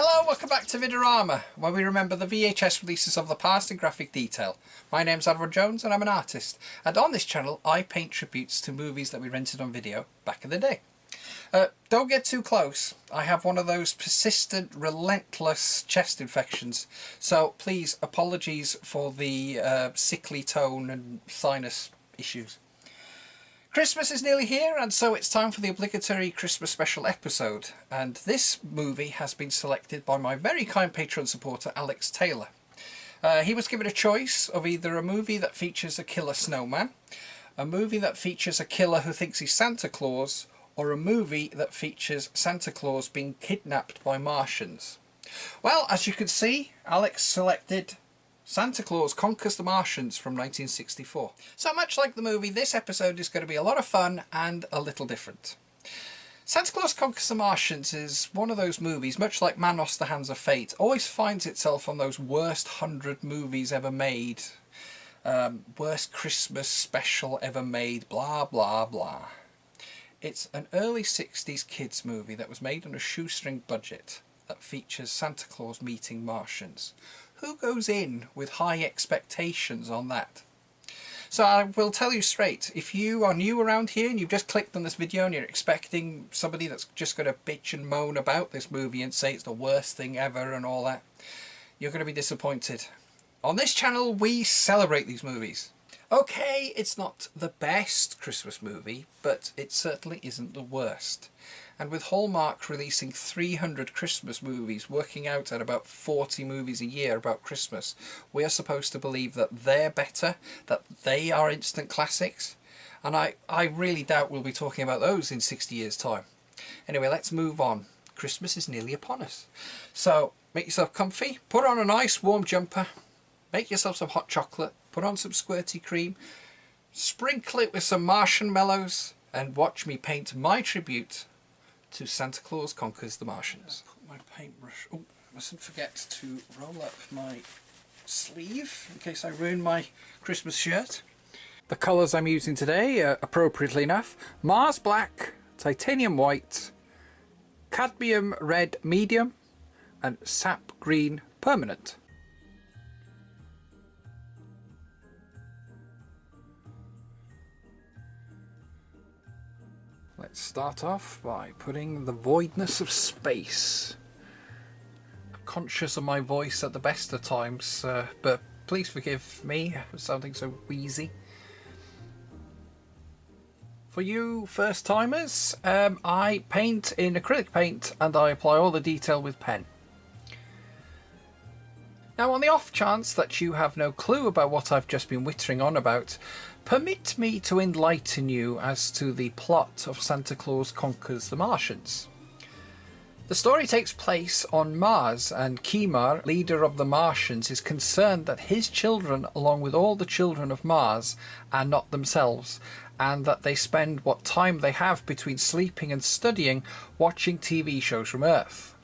Hello, welcome back to VID-O-RAMA, where we remember the VHS releases of the past in graphic detail. My name's Zadora Jones and I'm an artist, and on this channel I paint tributes to movies that we rented on video back in the day. Don't get too close, I have one of those persistent, relentless chest infections, so please, apologies for the sickly tone and sinus issues. Christmas is nearly here, and so it's time for the obligatory Christmas special episode, and this movie has been selected by my very kind Patreon supporter Alex Taylor. He was given a choice of either a movie that features a killer snowman, a movie that features a killer who thinks he's Santa Claus, or a movie that features Santa Claus being kidnapped by Martians. Well, as you can see, Alex selected Santa Claus Conquers the Martians from 1964. So much like the movie, this episode is going to be a lot of fun and a little different. Santa Claus Conquers the Martians is one of those movies, much like Manos the Hands of Fate, always finds itself on those worst 100 movies ever made. Worst Christmas special ever made, blah blah blah. It's an early 60s kids movie that was made on a shoestring budget that features Santa Claus meeting Martians. Who goes in with high expectations on that? So I will tell you straight, if you are new around here and you've just clicked on this video and you're expecting somebody that's just going to bitch and moan about this movie and say it's the worst thing ever and all that, you're going to be disappointed. On this channel we celebrate these movies. Okay, it's not the best Christmas movie, but it certainly isn't the worst. And with Hallmark releasing 300 Christmas movies, working out at about 40 movies a year about Christmas, we are supposed to believe that they're better, that they are instant classics. And I really doubt we'll be talking about those in 60 years' time. Anyway, let's move on. Christmas is nearly upon us. So, make yourself comfy, put on a nice warm jumper, make yourself some hot chocolate, put on some squirty cream, sprinkle it with some marshmallows, and watch me paint my tribute to Santa Claus Conquers the Martians. Put my paintbrush. Oh, I mustn't forget to roll up my sleeve in case I ruin my Christmas shirt. The colours I'm using today are, appropriately enough, Mars Black, Titanium White, Cadmium Red Medium, and Sap Green Permanent. Let's start off by putting the voidness of space. I'm conscious of my voice at the best of times, but please forgive me for sounding so wheezy. For you first timers, I paint in acrylic paint and I apply all the detail with pen. Now, on the off chance that you have no clue about what I've just been whittering on about, permit me to enlighten you as to the plot of Santa Claus Conquers the Martians. The story takes place on Mars, and Kimar, leader of the Martians, is concerned that his children, along with all the children of Mars, are not themselves, and that they spend what time they have between sleeping and studying watching TV shows from Earth.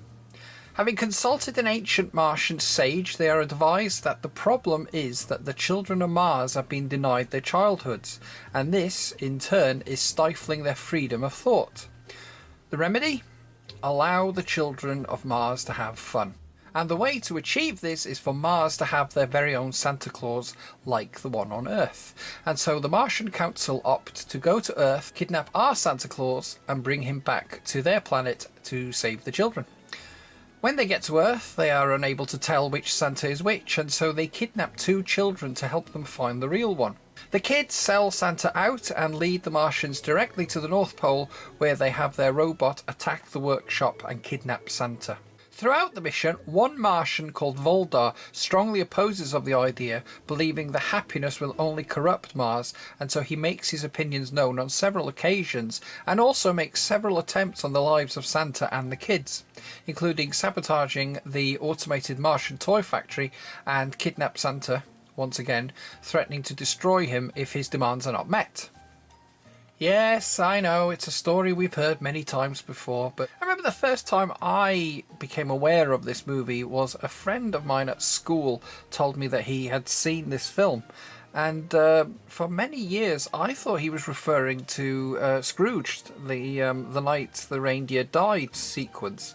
Having consulted an ancient Martian sage, they are advised that the problem is that the children of Mars have been denied their childhoods, and this, in turn, is stifling their freedom of thought. The remedy? Allow the children of Mars to have fun. And the way to achieve this is for Mars to have their very own Santa Claus, like the one on Earth. And so the Martian Council opt to go to Earth, kidnap our Santa Claus, and bring him back to their planet to save the children. When they get to Earth, they are unable to tell which Santa is which, and so they kidnap two children to help them find the real one. The kids sell Santa out and lead the Martians directly to the North Pole, where they have their robot attack the workshop and kidnap Santa. Throughout the mission, one Martian called Voldar strongly opposes of the idea, believing the happiness will only corrupt Mars, and so he makes his opinions known on several occasions, and also makes several attempts on the lives of Santa and the kids, including sabotaging the automated Martian toy factory and kidnap Santa, once again, threatening to destroy him if his demands are not met. Yes, I know, it's a story we've heard many times before, but I remember the first time I became aware of this movie was a friend of mine at school told me that he had seen this film, and for many years I thought he was referring to Scrooge, the night the reindeer died sequence.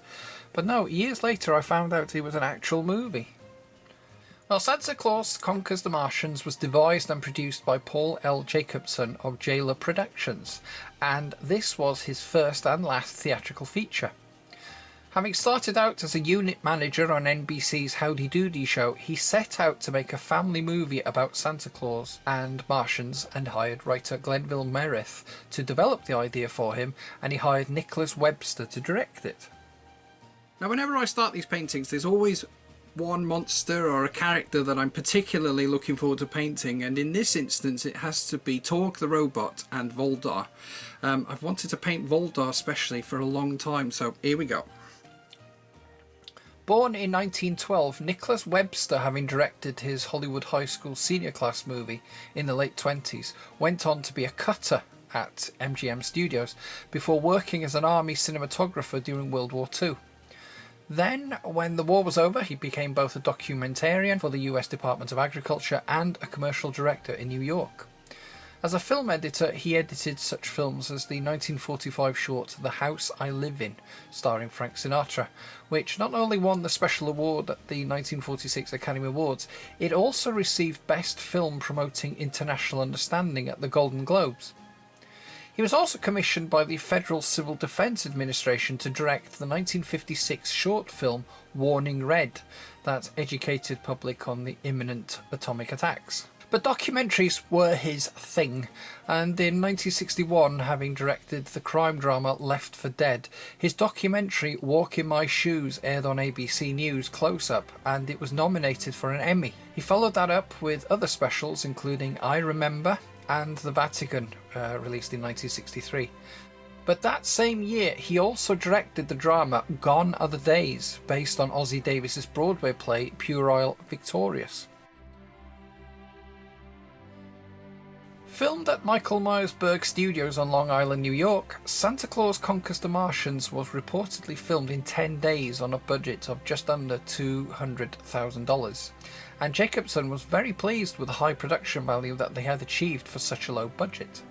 But no, years later I found out it was an actual movie. Well, Santa Claus Conquers the Martians was devised and produced by Paul L. Jacobson of Jailer Productions, and this was his first and last theatrical feature. Having started out as a unit manager on NBC's Howdy Doody show, he set out to make a family movie about Santa Claus and Martians and hired writer Glenville Meredith to develop the idea for him, and he hired Nicholas Webster to direct it. Now, whenever I start these paintings, there's always one monster or a character that I'm particularly looking forward to painting, and in this instance it has to be Torg the Robot and Voldar. I've wanted to paint Voldar especially for a long time, so here we go. Born in 1912, Nicholas Webster, having directed his Hollywood High School senior class movie in the late 20s, went on to be a cutter at MGM Studios before working as an army cinematographer during World War II. Then, when the war was over, he became both a documentarian for the US Department of Agriculture and a commercial director in New York. As a film editor, he edited such films as the 1945 short The House I Live In, starring Frank Sinatra, which not only won the special award at the 1946 Academy Awards, it also received Best Film Promoting International Understanding at the Golden Globes. He was also commissioned by the Federal Civil Defense Administration to direct the 1956 short film Warning Red, that educated public on the imminent atomic attacks. But documentaries were his thing, and in 1961, having directed the crime drama Left for Dead, his documentary Walk in My Shoes aired on ABC News Close-Up, and it was nominated for an Emmy. He followed that up with other specials, including I Remember and The Vatican, released in 1963. But that same year, he also directed the drama Gone Are the Days, based on Ossie Davis's Broadway play Puerile Victorious. Filmed at Michael Myers-Berg Studios on Long Island, New York, Santa Claus Conquers the Martians was reportedly filmed in 10 days on a budget of just under $200,000, and Jacobson was very pleased with the high production value that they had achieved for such a low budget.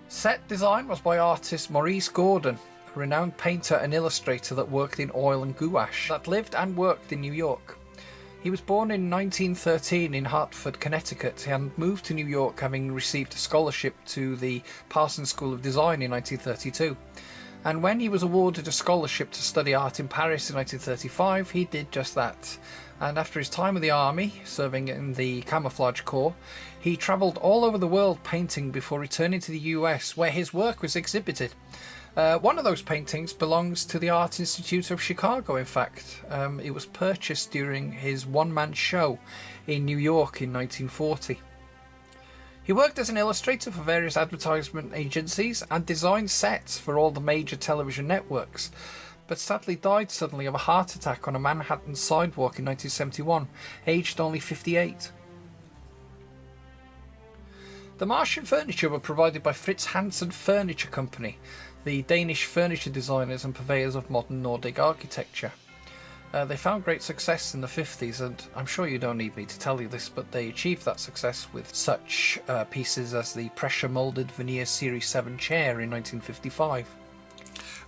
Set design was by artist Maurice Gordon, a renowned painter and illustrator that worked in oil and gouache, that lived and worked in New York. He was born in 1913 in Hartford, Connecticut, and moved to New York having received a scholarship to the Parsons School of Design in 1932. And when he was awarded a scholarship to study art in Paris in 1935, he did just that. And after his time in the army, serving in the Camouflage Corps, he travelled all over the world painting before returning to the US, where his work was exhibited. One of those paintings belongs to the Art Institute of Chicago, in fact. It was purchased during his one-man show in New York in 1940. He worked as an illustrator for various advertisement agencies and designed sets for all the major television networks, but sadly died suddenly of a heart attack on a Manhattan sidewalk in 1971, aged only 58. The Martian furniture were provided by Fritz Hansen Furniture Company, the Danish furniture designers and purveyors of modern Nordic architecture. They found great success in the 50s, and I'm sure you don't need me to tell you this, but they achieved that success with such pieces as the pressure moulded veneer Series 7 chair in 1955.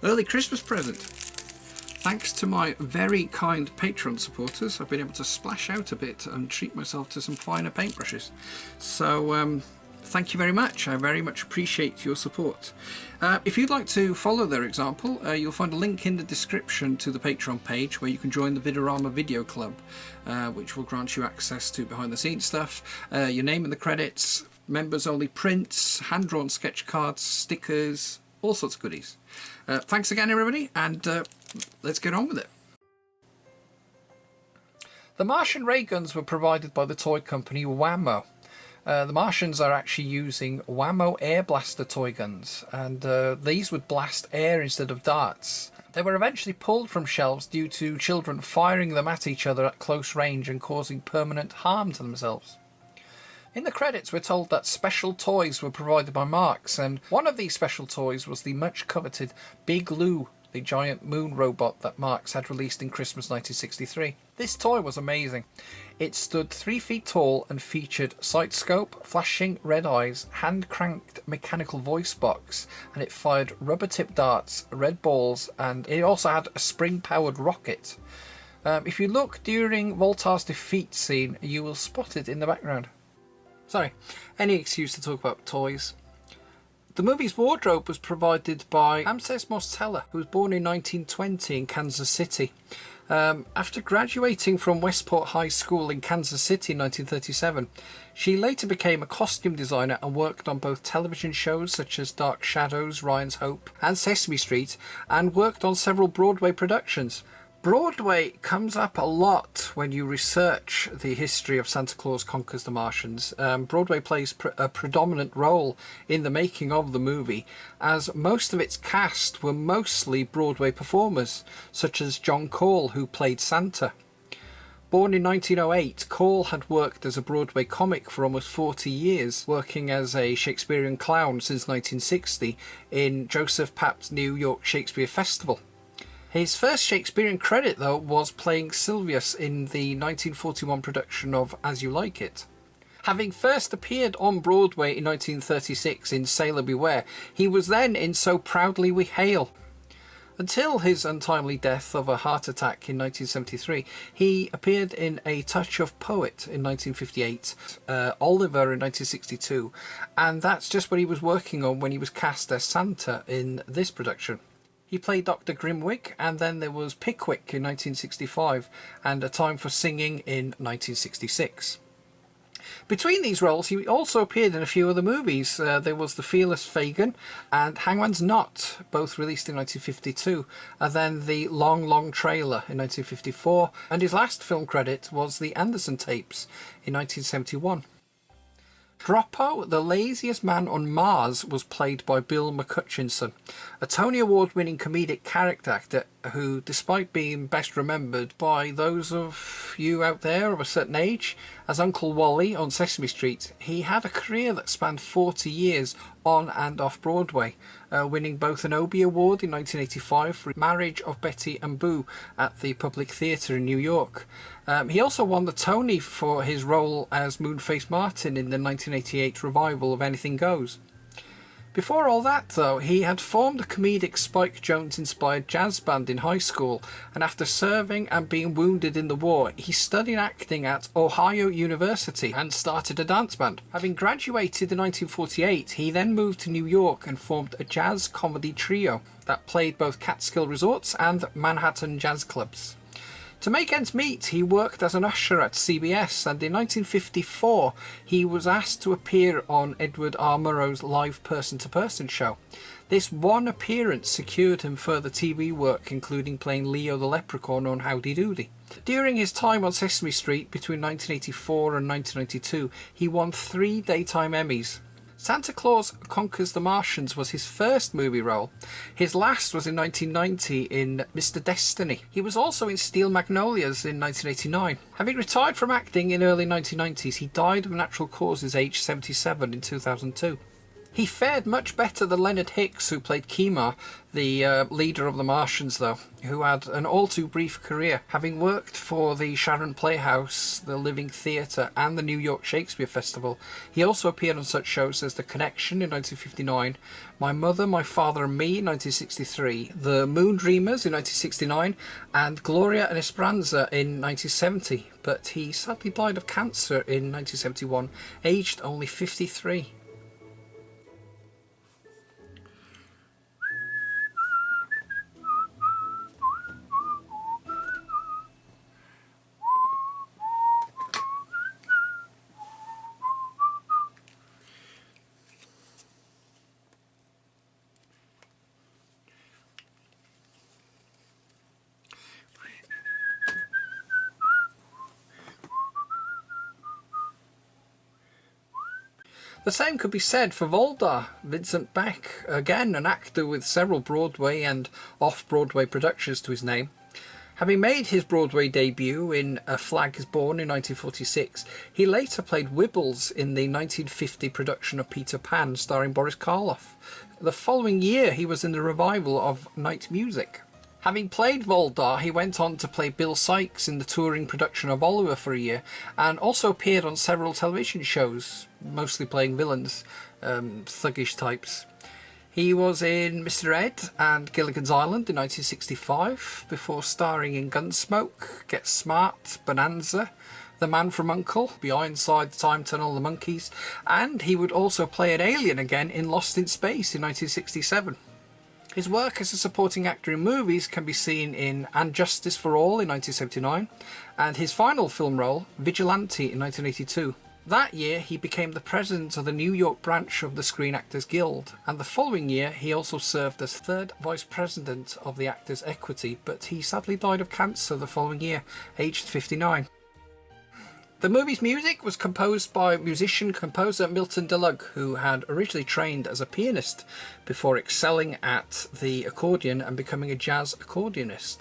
Early Christmas present. Thanks to my very kind Patreon supporters, I've been able to splash out a bit and treat myself to some finer paintbrushes. So thank you very much. I very much appreciate your support. If you'd like to follow their example, you'll find a link in the description to the Patreon page where you can join the VID-O-RAMA Video Club, which will grant you access to behind the scenes stuff, your name in the credits, members only prints, hand-drawn sketch cards, stickers, all sorts of goodies. Thanks again everybody, and let's get on with it. The Martian ray guns were provided by the toy company Wham-O. The Martians are actually using Wham-O air blaster toy guns, and these would blast air instead of darts. They were eventually pulled from shelves due to children firing them at each other at close range and causing permanent harm to themselves. In the credits we're told that special toys were provided by Marx, and one of these special toys was the much coveted Big Lou the giant moon robot that Marx had released in Christmas 1963. This toy was amazing. It stood 3 feet tall and featured sight scope, flashing red eyes, hand-cranked mechanical voice box, and it fired rubber-tipped darts, red balls, and it also had a spring-powered rocket. If you look during Voltar's defeat scene, you will spot it in the background. Sorry, any excuse to talk about toys. The movie's wardrobe was provided by Ramses Mostella, who was born in 1920 in Kansas City. After graduating from Westport High School in Kansas City in 1937, she later became a costume designer and worked on both television shows such as Dark Shadows, Ryan's Hope, and Sesame Street, and worked on several Broadway productions. Broadway comes up a lot when you research the history of Santa Claus Conquers the Martians. Broadway plays a predominant role in the making of the movie, as most of its cast were mostly Broadway performers, such as John Call, who played Santa. Born in 1908, Call had worked as a Broadway comic for almost 40 years, working as a Shakespearean clown since 1960 in Joseph Papp's New York Shakespeare Festival. His first Shakespearean credit, though, was playing Silvius in the 1941 production of As You Like It. Having first appeared on Broadway in 1936 in Sailor Beware, he was then in So Proudly We Hail. Until his untimely death of a heart attack in 1973, he appeared in A Touch of Poet in 1958, Oliver in 1962, and that's just what he was working on when he was cast as Santa in this production. He played Dr. Grimwig, and then there was Pickwick in 1965, and A Time for Singing in 1966. Between these roles, he also appeared in a few other movies. There was The Fearless Fagin and Hangman's Knot, both released in 1952, and then The Long, Long Trailer in 1954, and his last film credit was The Anderson Tapes in 1971. Droppo, the laziest man on Mars, was played by Bill McCutcheon, a Tony Award-winning comedic character actor who, despite being best remembered by those of you out there of a certain age as Uncle Wally on Sesame Street, he had a career that spanned 40 years on and off Broadway, winning both an Obie Award in 1985 for Marriage of Betty and Boo at the Public Theatre in New York. He also won the Tony for his role as Moonface Martin in the 1988 revival of Anything Goes. Before all that, though, he had formed a comedic Spike Jones-inspired jazz band in high school, and after serving and being wounded in the war, he studied acting at Ohio University and started a dance band. Having graduated in 1948, he then moved to New York and formed a jazz comedy trio that played both Catskill resorts and Manhattan jazz clubs. To make ends meet, he worked as an usher at CBS, and in 1954 he was asked to appear on Edward R. Murrow's live person-to-person show. This one appearance secured him further TV work, including playing Leo the Leprechaun on Howdy Doody. During his time on Sesame Street between 1984 and 1992, he won 3 daytime Emmys. Santa Claus Conquers the Martians was his first movie role. His last was in 1990 in Mr. Destiny. He was also in Steel Magnolias in 1989. Having retired from acting in early 1990s, he died of natural causes aged 77 in 2002. He fared much better than Leonard Hicks, who played Kemar, the leader of the Martians, though, who had an all-too-brief career, having worked for the Sharon Playhouse, the Living Theatre, and the New York Shakespeare Festival. He also appeared on such shows as The Connection in 1959, My Mother, My Father and Me in 1963, The Moon Dreamers in 1969, and Gloria and Esperanza in 1970, but he sadly died of cancer in 1971, aged only 53. The same could be said for Voldar, Vincent Beck, again an actor with several Broadway and off-Broadway productions to his name. Having made his Broadway debut in A Flag is Born in 1946, he later played Wibbles in the 1950 production of Peter Pan starring Boris Karloff. The following year he was in the revival of Night Music. Having played Voldar, he went on to play Bill Sikes in the touring production of Oliver for a year, and also appeared on several television shows, mostly playing villains, thuggish types. He was in Mr. Ed and Gilligan's Island in 1965, before starring in Gunsmoke, Get Smart, Bonanza, The Man from U.N.C.L.E., Behind the Time Tunnel, The Monkees, and he would also play an alien again in Lost in Space in 1967. His work as a supporting actor in movies can be seen in And Justice for All in 1979, and his final film role, Vigilante, in 1982. That year he became the president of the New York branch of the Screen Actors Guild, and the following year he also served as third vice president of the Actors Equity, but he sadly died of cancer the following year, aged 59. The movie's music was composed by musician-composer Milton DeLugg, who had originally trained as a pianist before excelling at the accordion and becoming a jazz accordionist.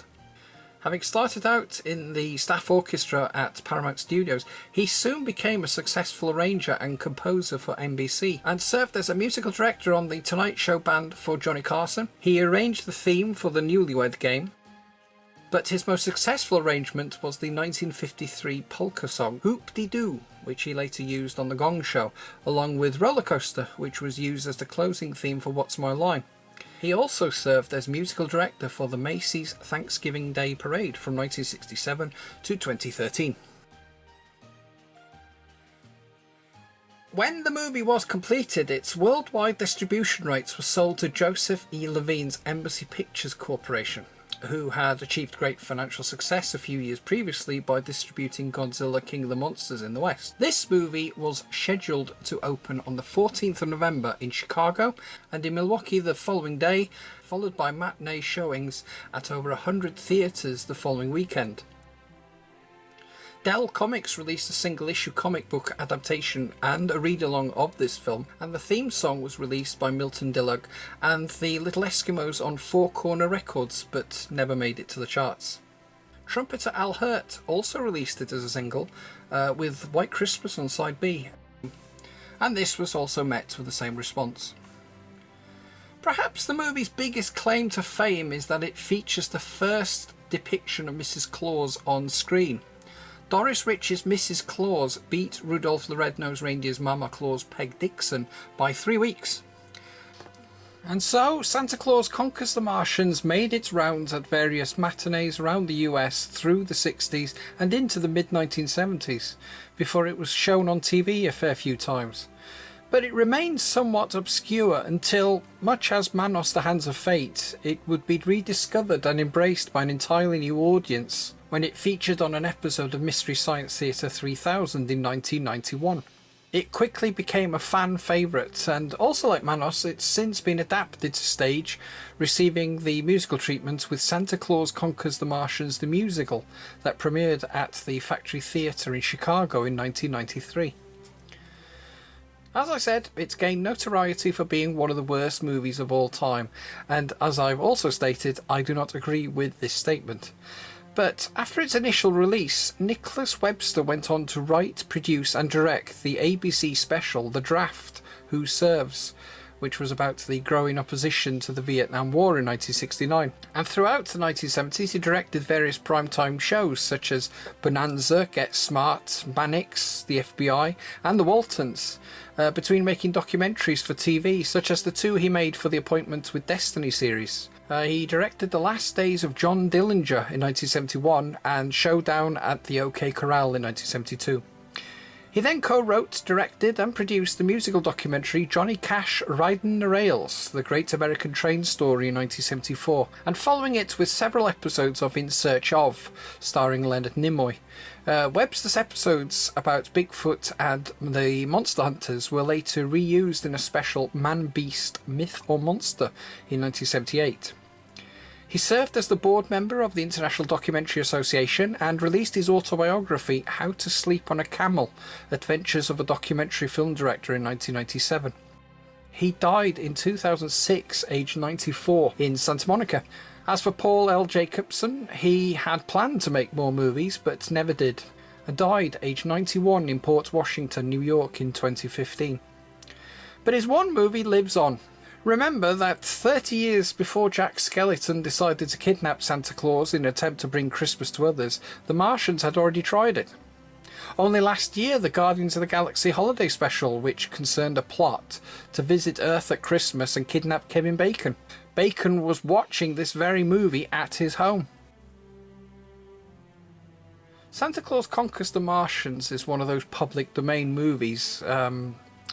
Having started out in the staff orchestra at Paramount Studios, he soon became a successful arranger and composer for NBC, and served as a musical director on the Tonight Show band for Johnny Carson. He arranged the theme for the Newlywed Game, but his most successful arrangement was the 1953 polka song Hoop-de-Doo, which he later used on The Gong Show, along with Roller Coaster, which was used as the closing theme for What's My Line. He also served as musical director for the Macy's Thanksgiving Day Parade from 1967 to 2013. When the movie was completed, its worldwide distribution rights were sold to Joseph E. Levine's Embassy Pictures Corporation, who had achieved great financial success a few years previously by distributing Godzilla King of the Monsters in the West. This movie was scheduled to open on the 14th of November in Chicago and in Milwaukee the following day, followed by matinee showings at over 100 theatres the following weekend. Dell Comics released a single-issue comic book adaptation and a read-along of this film, and the theme song was released by Milton DeLugg and the Little Eskimos on Four Corner Records, but never made it to the charts. Trumpeter Al Hirt also released it as a single, with White Christmas on side B, and this was also met with the same response. Perhaps the movie's biggest claim to fame is that it features the first depiction of Mrs. Claus on screen. Doris Rich's Mrs. Claus beat Rudolph the Red-Nosed Reindeer's Mama Claus Peg Dixon by 3 weeks. And so, Santa Claus Conquers the Martians made its rounds at various matinees around the US through the 60s and into the mid-1970s, before it was shown on TV a fair few times. But it remained somewhat obscure until, much as Manos the Hands of Fate, it would be rediscovered and embraced by an entirely new audience when it featured on an episode of Mystery Science Theater 3000 in 1991. It quickly became a fan favourite, and also like Manos, it's since been adapted to stage, receiving the musical treatment with Santa Claus Conquers the Martians the musical, that premiered at the Factory Theatre in Chicago in 1993. As I said, it's gained notoriety for being one of the worst movies of all time, and as I've also stated, I do not agree with this statement. But after its initial release, Nicholas Webster went on to write, produce and direct the ABC special The Draft, Who Serves, which was about the growing opposition to the Vietnam War in 1969. And throughout the 1970s he directed various primetime shows such as Bonanza, Get Smart, Mannix, The FBI and The Waltons, between making documentaries for TV such as the two he made for the Appointment with Destiny series. He directed The Last Days of John Dillinger in 1971 and Showdown at the OK Corral in 1972. He then co-wrote, directed and produced the musical documentary Johnny Cash Ridin' the Rails, The Great American Train Story in 1974, and following it with several episodes of In Search Of, starring Leonard Nimoy. Webster's episodes about Bigfoot and the Monster Hunters were later reused in a special Man-Beast Myth or Monster in 1978. He served as the board member of the International Documentary Association and released his autobiography How to Sleep on a Camel, Adventures of a Documentary Film Director in 1997. He died in 2006, aged 94, in Santa Monica, As for Paul L. Jacobson, he had planned to make more movies but never did, and died aged 91 in Port Washington, New York in 2015. But his one movie lives on. Remember that 30 years before Jack Skellington decided to kidnap Santa Claus in an attempt to bring Christmas to others, the Martians had already tried it. Only last year, the Guardians of the Galaxy holiday special, which concerned a plot to visit Earth at Christmas and kidnap Kevin Bacon. Bacon was watching this very movie at his home. Santa Claus Conquers the Martians is one of those public domain movies.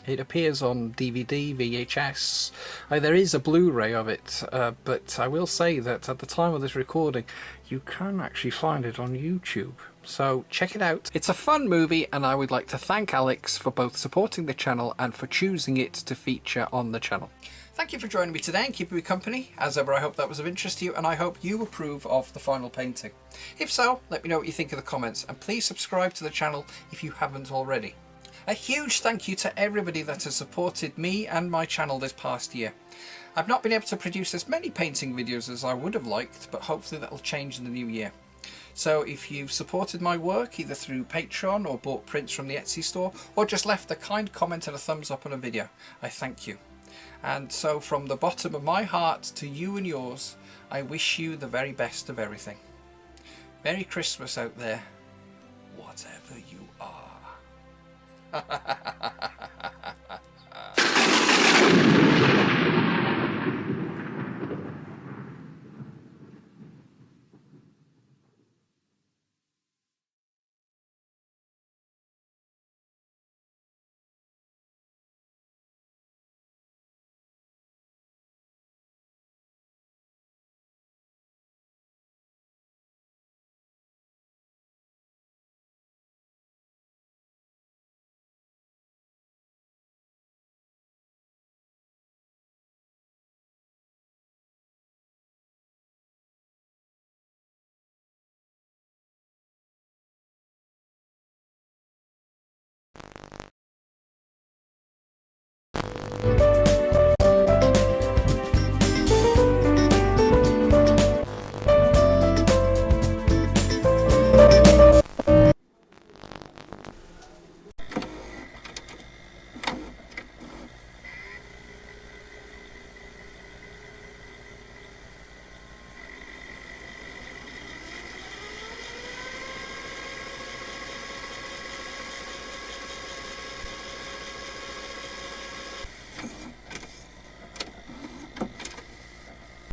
It appears on DVD, VHS. There is a Blu-ray of it, but I will say that at the time of this recording, you can actually find it on YouTube. So check it out. It's a fun movie, and I would like to thank Alex for both supporting the channel and for choosing it to feature on the channel. Thank you for joining me today and keeping me company. As ever, I hope that was of interest to you, and I hope you approve of the final painting. If so, let me know what you think in the comments, and please subscribe to the channel if you haven't already. A huge thank you to everybody that has supported me and my channel this past year. I've not been able to produce as many painting videos as I would have liked, but hopefully that will change in the new year. So if you've supported my work either through Patreon or bought prints from the Etsy store, or just left a kind comment and a thumbs up on a video, I thank you. And so from the bottom of my heart to you and yours, I wish you the very best of everything. Merry Christmas out there, whatever you are.